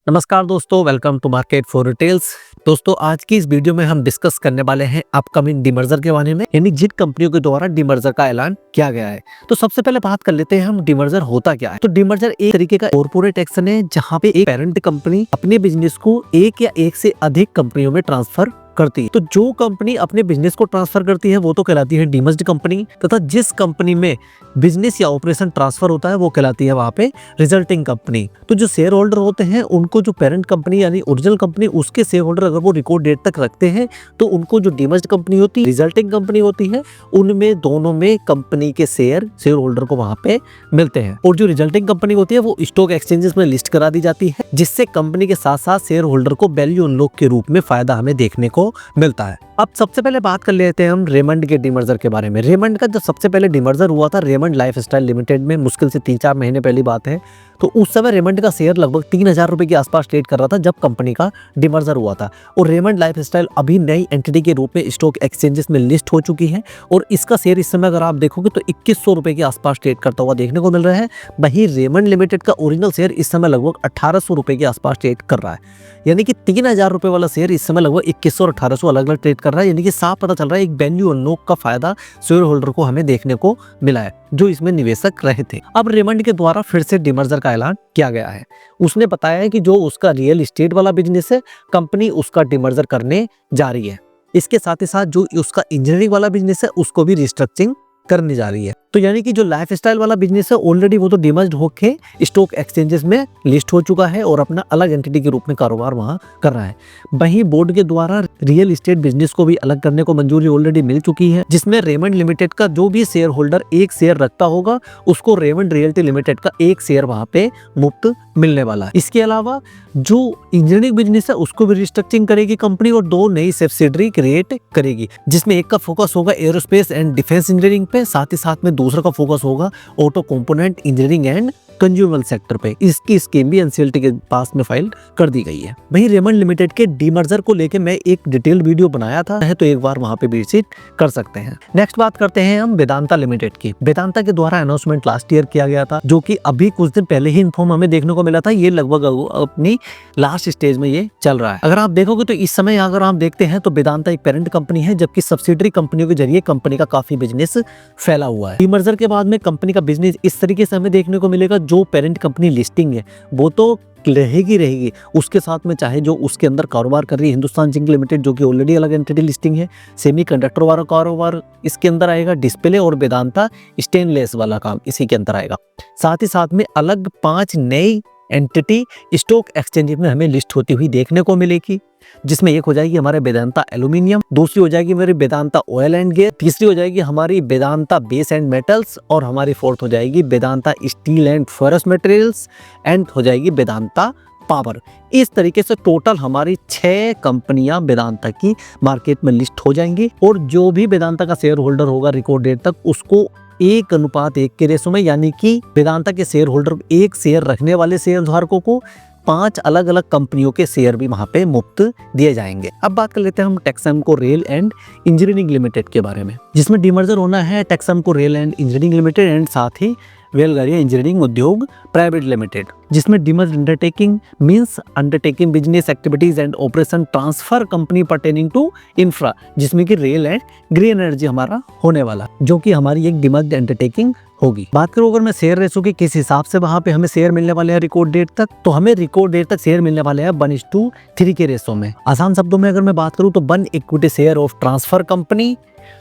नमस्कार दोस्तों, welcome to market for retails. दोस्तों, आज की इस वीडियो में हम डिस्कस करने वाले हैं अपकमिंग डीमर्जर के बारे में, यानी जिन कंपनियों के द्वारा डीमर्जर का ऐलान किया गया है। तो सबसे पहले बात कर लेते हैं हम डीमर्जर होता क्या है। तो डीमर्जर एक तरीके का कॉर्पोरेट एक्शन है जहाँ पे एक पेरेंट कंपनी अपने बिजनेस को एक या एक से अधिक कंपनियों में ट्रांसफर करती है। तो जो कंपनी अपने बिजनेस को ट्रांसफर करती है वो तो कहलाती है डीमर्ज्ड कंपनी, तथा जिस कंपनी में बिजनेस या ऑपरेशन ट्रांसफर होता है वो कहलाती है वहां पे रिजल्टिंग कंपनी। तो जो शेयर होल्डर होते हैं उनको जो पेरेंट कंपनी यानी ओरिजिनल कंपनी उसके शेयर होल्डर अगर वो रिकॉर्ड डेट तक रखते हैं तो उनको जो डीमर्ज्ड कंपनी होती है, रिजल्टिंग कंपनी होती है, उनमें दोनों में कंपनी के शेयर होल्डर को वहां पे मिलते हैं। और जो रिजल्टिंग कंपनी होती है वो स्टॉक एक्सचेंजेस में लिस्ट करा दी जाती है, जिससे कंपनी के साथ साथ शेयर होल्डर को वैल्यू अनलॉक के रूप में फायदा हमें देखने को मिलता है। अब सबसे पहले बात कर लेते हैं हम रेमंड के डीमर्जर के बारे में। रेमंड का जो सबसे पहले डीमर्जर हुआ था रेमंड लाइफस्टाइल लिमिटेड में, मुश्किल से 3-4 महीने पहली बात है। तो उस समय रेमंड का शेयर लगभग 3,000 रुपए के आसपास ट्रेड कर रहा था जब कंपनी का डीमर्जर हुआ था। और रेमंड लाइफस्टाइल अभी नई एंटिटी के रूप में स्टॉक एक्सचेंजेस में लिस्ट हो चुकी है और इसका शेयर इस समय अगर आप देखोगे तो 2,100 रुपए के आसपास ट्रेड करता हुआ देखने को मिल रहा है। वहीं रेमंड लिमिटेड का ओरिजिनल शेयर इस समय लगभग 1,800 रुपए के आसपास ट्रेड कर रहा है, यानी कि 3,000 रुपए वाला शेयर इस समय लगभग 2,100 और 1,800 अलग अलग ट्रेड कर रहा है। यानी कि साफ पता चल रहा है एक वैल्यू अनलॉक का फायदा शेयर होल्डर को हमें देखने को मिला है जो इसमें निवेशक रहे थे। अब रेमंड के द्वारा फिर से डीमर्जर का ऐलान किया गया है। उसने बताया है कि जो उसका रियल एस्टेट वाला बिजनेस है कंपनी उसका डीमर्जर करने जा रही है। इसके साथ ही साथ जो उसका इंजीनियरिंग वाला बिजनेस है उसको भी रिस्ट्रक्चरिंग करने जा रही है। तो यानी कि जो लाइफस्टाइल वाला बिजनेस है ऑलरेडी वो तो डीमर्ज्ड होके स्टॉक एक्सचेंजेस में लिस्ट हो चुका है और अपना अलग एंटिटी के रूप में कारोबार वहां कर रहा है। वहीं बोर्ड के द्वारा रियल एस्टेट बिजनेस को भी अलग करने को मंजूरी ऑलरेडी मिल चुकी है, जिसमें रेमंड लिमिटेड का जो भी शेयर होल्डर एक शेयर रखता होगा उसको रेमंड रियल्टी लिमिटेड का एक शेयर वहां पे मुफ्त मिलने वाला है। इसके अलावा जो इंजीनियरिंग बिजनेस है उसको भी रिस्ट्रक्चरिंग करेगी कंपनी और 2 नई सब्सिडरी क्रिएट करेगी, जिसमें एक का फोकस होगा एरोस्पेस एंड डिफेंस इंजीनियरिंग पे, साथ ही साथ में दूसरा का फोकस होगा auto component engineering and consumer sector पे। इसकी स्कीम भी एनसीएलटी के पास में फाइल कर दी गई है। वहीं रेमंड लिमिटेड के डीमर्जर को लेके मैं एक डिटेल वीडियो बनाया था, तो एक बार वहां पे विजिट कर सकते हैं। नेक्स्ट बात करते हैं हम वेदांता लिमिटेड की। वेदांता के द्वारा अनाउंसमेंट लास्ट ईयर किया गया था, जो कि अभी कुछ दिन पहले ही इन्फॉर्म हमें देखने को मिला था। ये लगभग अपनी लास्ट स्टेज में ये चल रहा है। अगर आप देखोगे तो इस समय अगर आप देखते हैं तो वेदांता एक पेरेंट कंपनी है, जबकि सब्सिडरी कंपनियों के जरिए कंपनी का काफी बिजनेस फैला हुआ है। डीमर्जर के बाद में कंपनी का बिजनेस इस तरीके से हमें देखने को मिलेगा, जो पेरेंट कंपनी लिस्टिंग है वो तो रहेगी, उसके साथ में चाहे जो उसके अंदर कारोबार कर रही है हिंदुस्तान जिंक लिमिटेड जो कि ऑलरेडी अलग एंटिटी लिस्टिंग है, सेमीकंडक्टर वाला कारोबार इसके अंदर आएगा, डिस्प्ले और वेदांता स्टेनलेस वाला काम इसी के अंदर आएगा। साथ ही साथ में अलग 5 नई एंटिटी स्टॉक एक्सचेंज में हमें लिस्ट होती हुई देखने को मिलेगी, जिसमें एक हो जाएगी हमारे वेदांता एल्यूमिनियम, दूसरी हो जाएगी हमारी वेदांता ऑयल एंड गैस, तीसरी हो जाएगी हमारी वेदांता बेस एंड मेटल्स और हमारी फोर्थ हो जाएगी Vedanta steel and ferrous materials and हो जाएगी वेदांता पावर। इस तरीके से टोटल हमारी 6 कंपनियां वेदांता की मार्केट में लिस्ट हो जाएंगी और जो भी वेदांता का शेयर होल्डर होगा रिकॉर्ड डेट तक उसको 1:1 के रेशो में, यानी कि वेदांता के शेयर होल्डर एक शेयर रखने वाले शेयर धारकों को 5 अलग अलग कंपनियों के शेयर भी वहां पे मुफ्त दिए जाएंगे। अब बात कर लेते हैं हम Texmaco rail and engineering limited के बारे में, जिसमें डीमर्जर होना है Texmaco rail and engineering limited and साथ ही वेलगारिया इंजीनियरिंग उद्योग प्राइवेट लिमिटेड, जिसमें demerge undertaking means undertaking business activities and operation transfer company pertaining to infra, जिसमें कि रेल एंड ग्रीन एनर्जी हमारा होने वाला, जो कि हमारी एक डीमर्ज अंडरटेकिंग होगी। बात करूं अगर मैं शेयर रेशो की किस हिसाब से वहां पे हमें शेयर मिलने वाले हैं रिकॉर्ड डेट तक, तो हमें रिकॉर्ड डेट तक शेयर मिलने वाले हैं 1:3 के रेशो में। आसान शब्दों में अगर मैं बात करूं तो 1 equity share of transfer company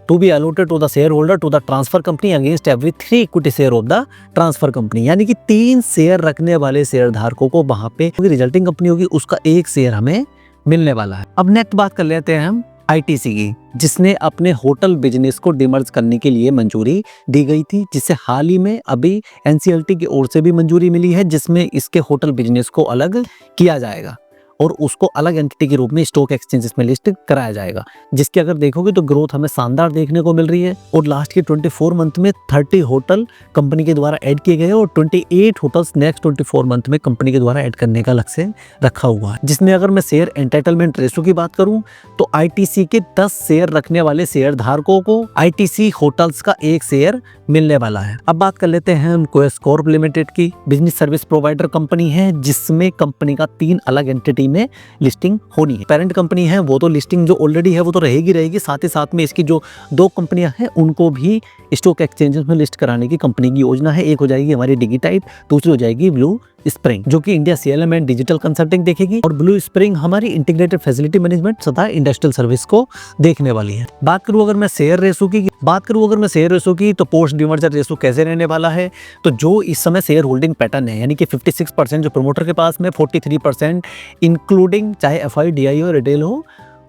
to be allotted to the shareholder to the transfer company against every 3 equity share of the transfer company, यानी कि 3 शेयर रखने वाले शेयर धारकों को वहां पे रिजल्टिंग कंपनी होगी उसका एक शेयर हमें मिलने वाला है। अब नेक्स्ट बात कर लेते हैं हम आईटीसी की, जिसने अपने होटल बिजनेस को डिमर्ज करने के लिए मंजूरी दी गई थी, जिसे हाल ही में अभी एनसीएलटी की ओर से भी मंजूरी मिली है, जिसमें इसके होटल बिजनेस को अलग किया जाएगा और उसको अलग एंटिटी के रूप में स्टॉक एक्सचेंजेस में लिस्ट कराया जाएगा, जिसकी अगर देखोगे तो ग्रोथ हमें शानदार देखने को मिल रही है। और लास्ट के 24 मंथ में 30 होटल कंपनी के द्वारा ऐड किए गए और 28 होटल्स नेक्स्ट 24 मंथ में कंपनी के द्वारा ऐड करने का लक्ष्य रखा हुआ है। जिसमें अगर मैं शेयर एंटाइटलमेंट रेशो की बात करूं तो आईटीसी के 10 शेयर रखने वाले शेयर धारकों को आईटीसी होटल्स का एक शेयर मिलने वाला है। अब बात कर लेते हैं हम क्वेस कॉर्प लिमिटेड की। बिजनेस सर्विस प्रोवाइडर कंपनी है जिसमें कंपनी का 3 अलग एंटिटी में लिस्टिंग होनी है। पेरेंट कंपनी है वो तो लिस्टिंग जो ऑलरेडी है वो तो रहेगी, साथ ही साथ में इसकी जो 2 कंपनियां हैं उनको भी स्टॉक एक्सचेंजेस में लिस्ट कराने की कंपनी की योजना है। एक हो जाएगी हमारी डिजिटाइप, दूसरी हो जाएगी ब्लू स्प्रिंग जो कि India CLM and digital consulting देखेगी, और ब्लू स्प्रिंग हमारी इंटीग्रेटेड फैसिलिटी मैनेजमेंट तथा इंडस्ट्रियल सर्विस को देखने वाली है। बात करूं अगर मैं शेयर रेशो की तो पोस्ट डिमर्जर रेशो कैसे रहने वाला है, तो जो इस समय शेयर होल्डिंग पैटर्न है यानी कि 56% जो प्रमोटर के पास में, 43% इंक्लूडिंग चाहे एफआई, डीआई हो, रिटेल हो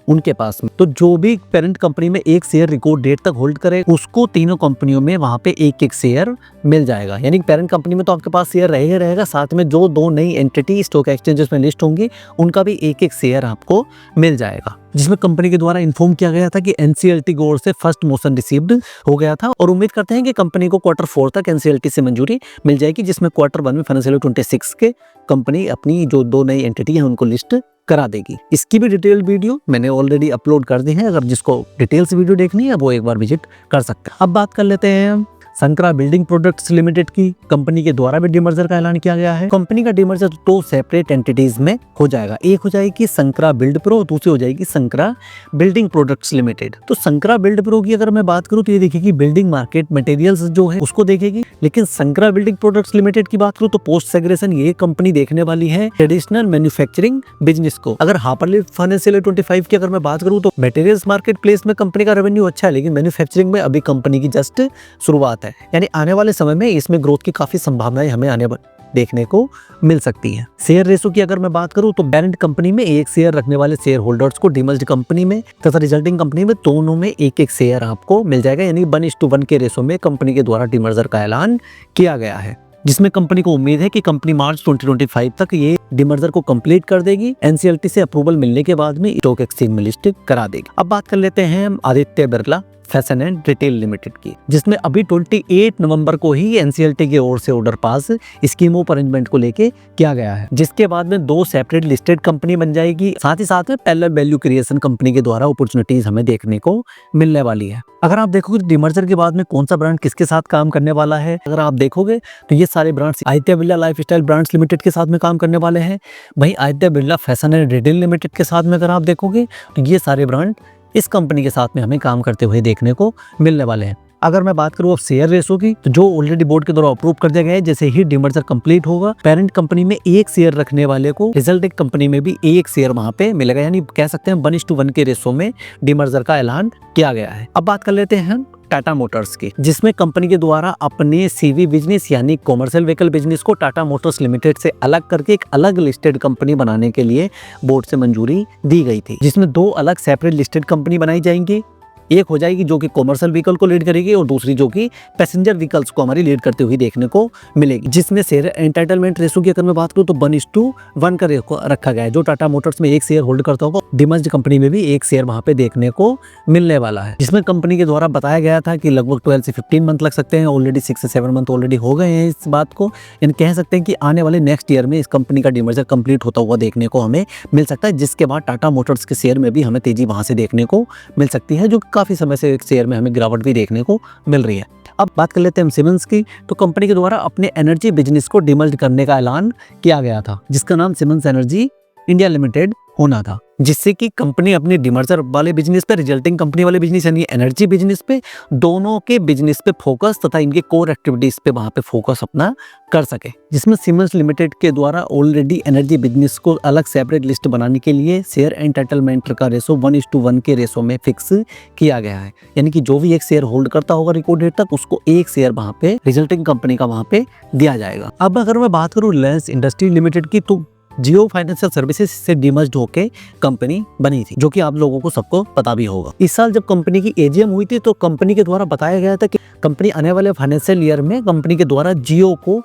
उनके पास में, तो जो भी पेरेंट कंपनी में एक शेयर रिकॉर्ड डेट तक होल्ड करे उसको तीनों कंपनियों में वहां पे एक शेयर मिल जाएगा। यानी पेरेंट कंपनी में तो आपके पास शेयर रहेगा, साथ में जो 2 नई एंटिटी स्टॉक एक्सचेंजेस में लिस्ट होंगी उनका भी एक शेयर आपको मिल जाएगा। जिसमें कंपनी के द्वारा इन्फॉर्म किया गया था कि एनसीएलटी की ओर से फर्स्ट मोशन रिसीव्ड हो गया था, और उम्मीद करते हैं कि कंपनी को Q4 तक एनसीएलटी से मंजूरी मिल जाएगी, जिसमें Q1 में फाइनेंशियल 26 के कंपनी अपनी जो 2 नई एंटिटी है उनको लिस्ट करा देगी। इसकी भी डिटेल वीडियो मैंने ऑलरेडी अपलोड कर दी है, अगर जिसको डिटेल्स वीडियो देखनी है वो एक बार विजिट कर सकते हैं। अब बात कर लेते हैं हम संकरा बिल्डिंग प्रोडक्ट्स लिमिटेड की। कंपनी के द्वारा भी डीमर्जर का ऐलान किया गया है। कंपनी का डीमर्जर 2 सेपरेट एंटिटीज में हो जाएगा। एक हो जाएगी संकरा बिल्ड प्रो, दूसरी हो जाएगी संकरा बिल्डिंग प्रोडक्ट्स लिमिटेड। तो संकरा बिल्ड प्रो की अगर मैं बात करूं तो ये देखेगी बिल्डिंग मार्केट मटेरियल्स जो है उसको देखेगी, लेकिन संकरा बिल्डिंग प्रोडक्ट्स लिमिटेड की बात करूं तो पोस्ट सेग्रेगेशन ये कंपनी देखने वाली है ट्रेडिशनल मैन्युफैक्चरिंग बिजनेस को। अगर हार्परली फाइनेंशियल 25 की अगर मैं बात करूं तो मटेरियल्स मार्केट प्लेस में कंपनी का रेवेन्यू अच्छा है, लेकिन मैन्युफैक्चरिंग में अभी कंपनी की जस्ट शुरुआत है। यानी आने वाले समय में इसमें ग्रोथ की काफी संभावनाएं हमें देखने को मिल सकती है। शेयर रेशो की अगर मैं बात करूं तो पेरेंट कंपनी में एक शेयर रखने वाले शेयर होल्डर्स को डीमर्ज्ड कंपनी में तथा रिजल्टिंग कंपनी में दोनों में एक शेयर आपको मिल जाएगा। यानी 1:1 के रेशो में कंपनी के द्वारा डीमर्जर का ऐलान किया गया है, जिसमें कंपनी को उम्मीद है कि कंपनी मार्च 2025 तक ये डीमर्जर को कंप्लीट कर देगी। एनसीएलटी से अप्रूवल मिलने के बाद में स्टॉक एक्सचेंज में लिस्ट करा देगी। अब बात कर लेते हैं हम Aditya Birla fashion and retail limited की, जिसमें अभी 28 नवंबर को ही एनसीएलटी की ओर से order pass scheme of arrangement को लेके किया गया है, जिसके बाद में 2 सेपरेट लिस्टेड कंपनी बन जाएगी। साथ ही साथ में पैरेलल वैल्यू क्रिएशन कंपनी के द्वारा अपॉर्चुनिटीज हमें देखने को मिलने वाली है। अगर आप देखोगे डीमर्जर के बाद में कौन सा ब्रांड किसके साथ काम करने वाला है, अगर आप देखोगे तो ये सारे brands Aditya Birla lifestyle brands limited के साथ में काम करने वाले हैं। वहीं Aditya Birla fashion and retail limited के साथ में अगर आप देखोगे तो ये सारे ब्रांड इस कंपनी के साथ में हमें काम करते हुए देखने को मिलने वाले हैं। अगर मैं बात करूं अब शेयर रेशो की, तो जो ऑलरेडी बोर्ड के द्वारा अप्रूव कर दिया गया है, जैसे ही डीमर्जर कंप्लीट होगा पेरेंट कंपनी में एक शेयर रखने वाले को रिजल्टिंग कंपनी में भी एक शेयर वहां पे मिलेगा। यानी कह सकते हैं 1:1 के रेशो में डीमर्जर का ऐलान किया गया है। अब बात कर लेते हैं टाटा मोटर्स की, जिसमें कंपनी के द्वारा अपने सीवी बिजनेस यानी कॉमर्शियल व्हीकल बिजनेस को टाटा मोटर्स लिमिटेड से अलग करके एक अलग लिस्टेड कंपनी बनाने के लिए बोर्ड से मंजूरी दी गई थी, जिसमें 2 अलग सेपरेट लिस्टेड कंपनी बनाई जाएंगी। एक हो जाएगी जो कि कॉमर्शियल व्हीकल को लीड करेगी और दूसरी जो कि पैसेंजर व्हीकल्स को हमारी लीड करते हुए देखने को मिलेगी, जिसमें शेयर एंटाइटलमेंट रेशो की अगर मैं बात करूं तो 1:1 का रेशो रखा गया है। जो टाटा मोटर्स में एक शेयर होल्ड करता होगा डीमर्ज्ड कंपनी में भी एक शेयर वहां पे देखने को मिलने वाला है, जिसमें कंपनी के द्वारा बताया गया था कि लगभग 12 से 15 मंथ लग सकते हैं। ऑलरेडी 6 से 7 मंथ ऑलरेडी हो गए हैं इस बात को, यानी कह सकते हैं कि आने वाले नेक्स्ट ईयर में इस कंपनी का डीमर्जर कंप्लीट होता हुआ देखने को हमें मिल सकता है, जिसके बाद टाटा मोटर्स के शेयर में भी हमें तेजी वहां से देखने को मिल सकती है, जो काफी समय से शेयर में हमें गिरावट भी देखने को मिल रही है। अब बात कर लेते हैं सिमेंस की, तो कंपनी के द्वारा अपने एनर्जी बिजनेस को डीमर्ज करने का ऐलान किया गया था, जिसका नाम सिमेंस एनर्जी इंडिया लिमिटेड होना था, जिससे कि कंपनी अपने डीमर्जर वाले बिजनेस पे, रिजल्टिंग कंपनी वाले बिजनेस यानी एनर्जी बिजनेस पे, दोनों के बिजनेस पे फोकस तथा इनके कोर एक्टिविटीज पे वहां पे फोकस अपना कर सके। जिसमें सिमेंस लिमिटेड के द्वारा ऑलरेडी एनर्जी बिजनेस को अलग सेपरेट लिस्ट बनाने के लिए शेयर एंटाइटलमेंट का रेशो 1:1 के रेशो में फिक्स किया गया है। यानी कि जो भी एक शेयर होल्ड करता होगा रिकॉर्ड डेट तक, उसको एक शेयर वहां पे रिजल्टिंग कंपनी का वहां पे दिया जाएगा। अब अगर मैं बात करूं रिलायंस इंडस्ट्री लिमिटेड की, तो जियो फाइनेंशियल सर्विसेज से डीमर्ज्ड होके कंपनी बनी थी, जो कि आप लोगों को सबको पता भी होगा। इस साल जब कंपनी की एजीएम हुई थी तो कंपनी के द्वारा बताया गया था कि कंपनी आने वाले फाइनेंशियल ईयर में कंपनी के द्वारा जियो को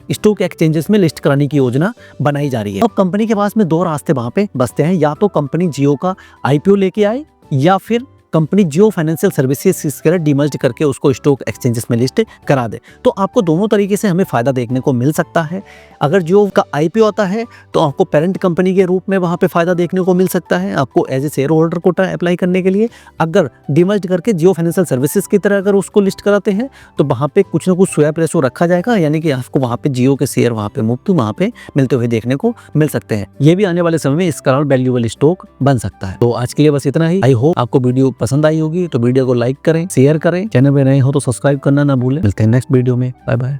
स्टॉक एक्सचेंजेस में लिस्ट कराने की योजना बनाई जा रही है। अब कंपनी के पास में 2 रास्ते वहां पे बसते हैं, या तो कंपनी जियो का आईपीओ लेके आए या फिर कंपनी जियो फाइनेंशियल सर्विसेज इसके डीमर्ज करके उसको स्टॉक एक्सचेंजेस में लिस्ट करा दे। तो आपको दोनों तरीके से हमें फायदा देखने को मिल सकता है। अगर जियो का आईपीओ आता है तो आपको पेरेंट कंपनी के रूप में वहां पे फायदा देखने को मिल सकता है, आपको as a share holder quota apply करने के लिए। अगर डीमर्ज करके जियो फाइनेंशियल सर्विसेज की तरह अगर उसको लिस्ट कराते हैं तो वहां पे कुछ ना कुछ स्वैप रेशो रखा जाएगा, यानी कि आपको वहां पे जियो के शेयर वहां पे मुफ्त वहां पे मिलते हुए देखने को मिल सकते हैं। ये भी आने वाले समय में इसका वैल्यूएबल स्टॉक बन सकता है। तो आज के लिए बस इतना ही। आई होप आपको वीडियो पसंद आई होगी, तो वीडियो को लाइक करें, शेयर करें, चैनल पे नए हो तो सब्सक्राइब करना ना भूलें। मिलते हैं नेक्स्ट वीडियो में। Bye bye.